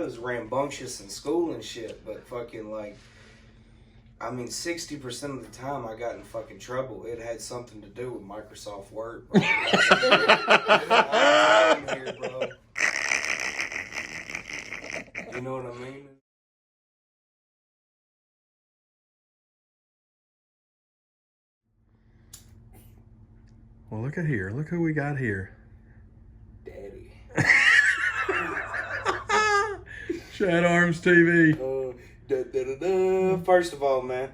was rambunctious in school and shit, but fucking like, I mean, 60% of the time I got in fucking trouble. It had something to do with Microsoft Word, bro. I'm here, bro. You know what I mean? Well, look at here. Look who we got here. Daddy. ChadArmesTV. First of all, man,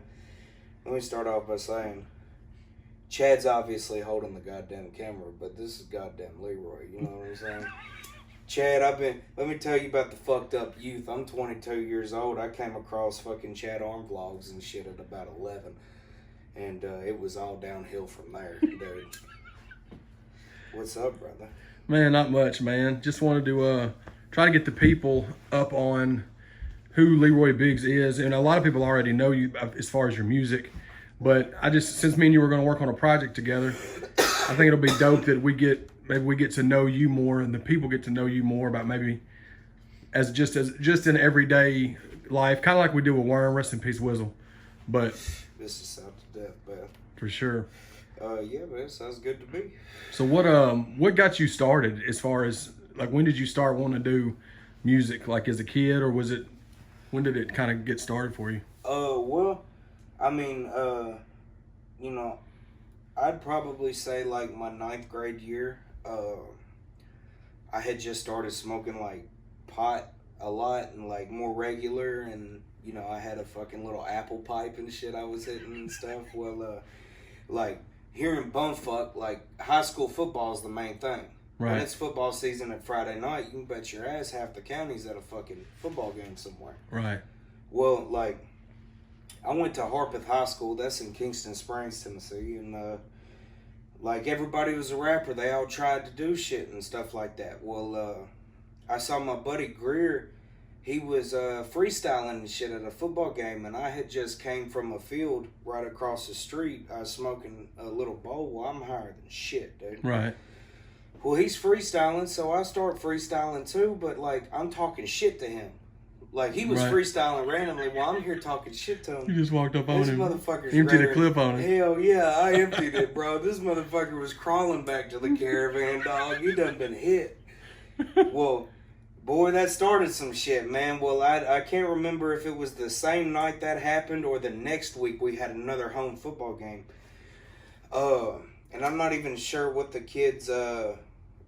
let me start off by saying, Chad's obviously holding the goddamn camera, but this is goddamn Leroy, you know what I'm saying? Chad, let me tell you about the fucked up youth. I'm 22 years old. I came across fucking Chad Arm vlogs and shit at about 11. And it was all downhill from there, dude. What's up, brother? Man, not much, man. Just wanted to try to get the people up on who Leroy Biggs is. And a lot of people already know you as far as your music. But since me and you were going to work on a project together, I think it'll be dope that we get to know you more and the people get to know you more about maybe as just in everyday life, kind of like we do with Worm, rest in peace, Wizzle. But this is out to death, man. For sure. Yeah, man, it sounds good to me. So what got you started as far as, like, when did you start wanting to do music, like as a kid, or when did it kind of get started for you? Well, I mean, you know, I'd probably say like my 9th grade year, I had just started smoking like pot a lot and like more regular, and you know, I had a fucking little apple pipe and shit I was hitting and stuff. Well, like here in Bumfuck, like high school football is the main thing. Right. When it's football season at Friday night, you can bet your ass half the county's at a fucking football game somewhere. Right. Well, like, I went to Harpeth High School. That's in Kingston Springs, Tennessee. And, like, everybody was a rapper. They all tried to do shit and stuff like that. Well, I saw my buddy Greer. He was freestyling and shit at a football game. And I had just came from a field right across the street. I was smoking a little bowl. Well, I'm higher than shit, dude. Right. Well, he's freestyling, so I start freestyling too. But, like, I'm talking shit to him. Like, he was freestyling randomly while I'm here talking shit to him. You just walked up on him. This motherfucker's emptied a clip on him. Hell yeah, I emptied it, bro. This motherfucker was crawling back to the caravan, dog. He done been hit. Well, boy, that started some shit, man. Well, I can't remember if it was the same night that happened or the next week we had another home football game. And I'm not even sure what the kid's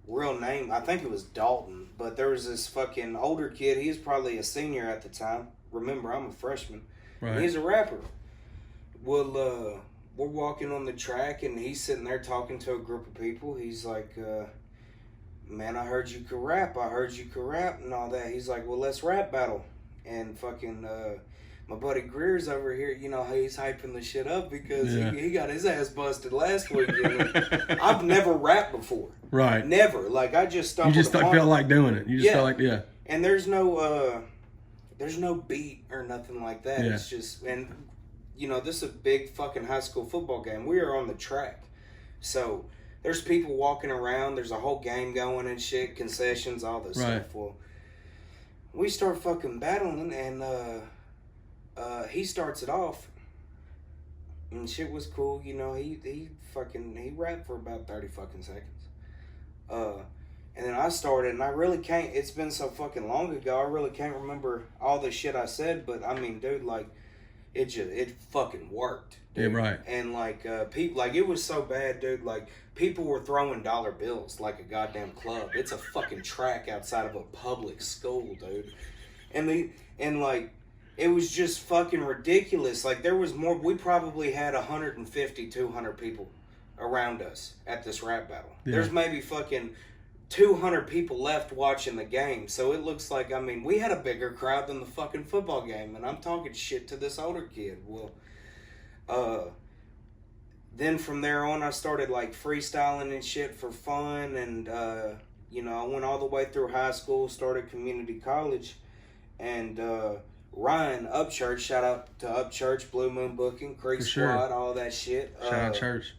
real name. I think it was Dalton. But there was this fucking older kid. He was probably a senior at the time. Remember, I'm a freshman. Right. He's a rapper. Well, we're walking on the track, and he's sitting there talking to a group of people. He's like, man, I heard you could rap. I heard you could rap and all that. He's like, well, let's rap battle. And fucking my buddy Greer's over here, you know, he's hyping the shit up because he got his ass busted last weekend. I've never rapped before. Right. Never. Like, I just stumbled You just felt like doing it. You just felt like, And there's no beat or nothing like that. Yeah. It's just, and, you know, this is a big fucking high school football game. We are on the track. So, there's people walking around. There's a whole game going and shit, concessions, all this stuff. Well, we start fucking battling, and he starts it off. And shit was cool. You know, he rapped for about 30 fucking seconds. And then I started, and I really can't, it's been so fucking long ago, I really can't remember all the shit I said, but I mean, dude, like, it fucking worked. Dude. Yeah, right. And like, people, like, it was so bad, dude, like, people were throwing dollar bills like a goddamn club. It's a fucking track outside of a public school, dude. And like, it was just fucking ridiculous. Like, there was more, we probably had 150, 200 people around us at this rap battle. Yeah. There's maybe fucking 200 people left watching the game. So it looks like, I mean, we had a bigger crowd than the fucking football game. And I'm talking shit to this older kid. Well, then from there on, I started like freestyling and shit for fun. And, you know, I went all the way through high school, started community college. And, Ryan Upchurch, shout out to Upchurch, Blue Moon Booking, Creek Squad, all that shit. Shout out Church.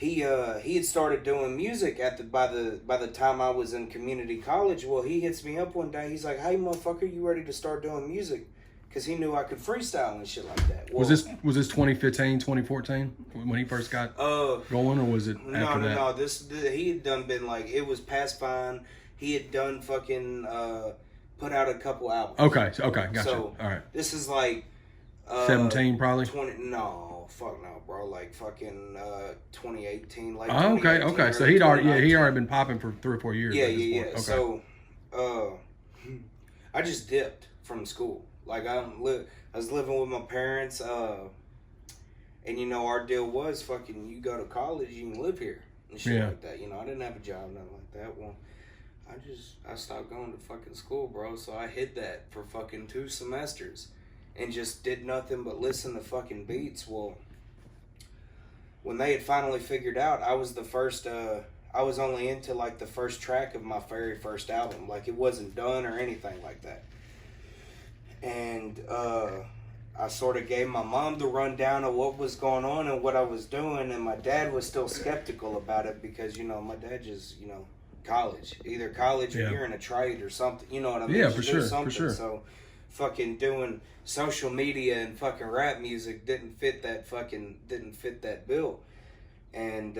he had started doing music by the time I was in community college. Well, he hits me up one day. He's like, "Hey, motherfucker, you ready to start doing music?" Because he knew I could freestyle and shit like that. Well, was this 2015, 2014 when he first got going, or was it after that? No. He had done been like, it was past fine. He had done fucking put out a couple albums. Okay, gotcha. So all right, this is like 17 probably. 20. No, fuck no, bro. Like fucking 2018. Like oh, okay. So he'd already been popping for 3 or 4 years. Yeah. Okay. So I just dipped from school. Like I was living with my parents, and you know our deal was fucking you go to college, you can live here and shit like that. You know I didn't have a job, nothing like that. Well, I stopped going to fucking school, bro. So I hid that for fucking 2 semesters, and just did nothing but listen to fucking beats. Well, when they had finally figured out, I was the first. I was only into like the first track of my very first album. Like it wasn't done or anything like that. And I sort of gave my mom the rundown of what was going on and what I was doing, and my dad was still skeptical about it because, you know, my dad just, you know, either college or you're in a trade or something, you know what I mean? Yeah, for sure. So fucking doing social media and fucking rap music didn't fit that bill. And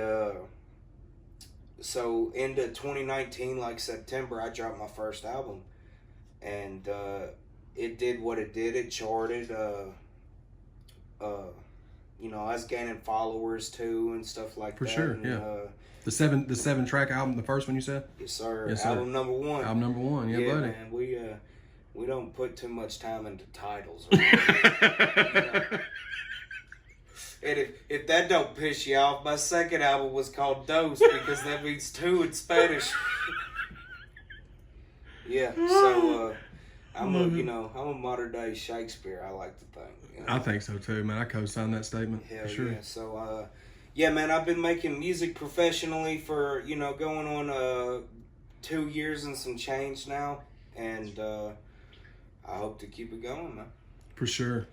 so into 2019, like September, I dropped my first album, and it did what it did. It charted. You know, I was gaining followers too and stuff like that. For sure, and, yeah. The seven track album, the first one you said? Yes, sir. Yes, sir. Album number 1. Album number 1, yeah, buddy. Man, we don't put too much time into titles. You know? And if that don't piss you off, my second album was called Dos because that means 2 in Spanish. Yeah, so I'm a modern day Shakespeare, I like to think. You know? I think so too, man. I co-sign that statement. Hell for sure. Yeah. So yeah, man, I've been making music professionally for, you know, going on 2 years and some change now, and I hope to keep it going, man. For sure.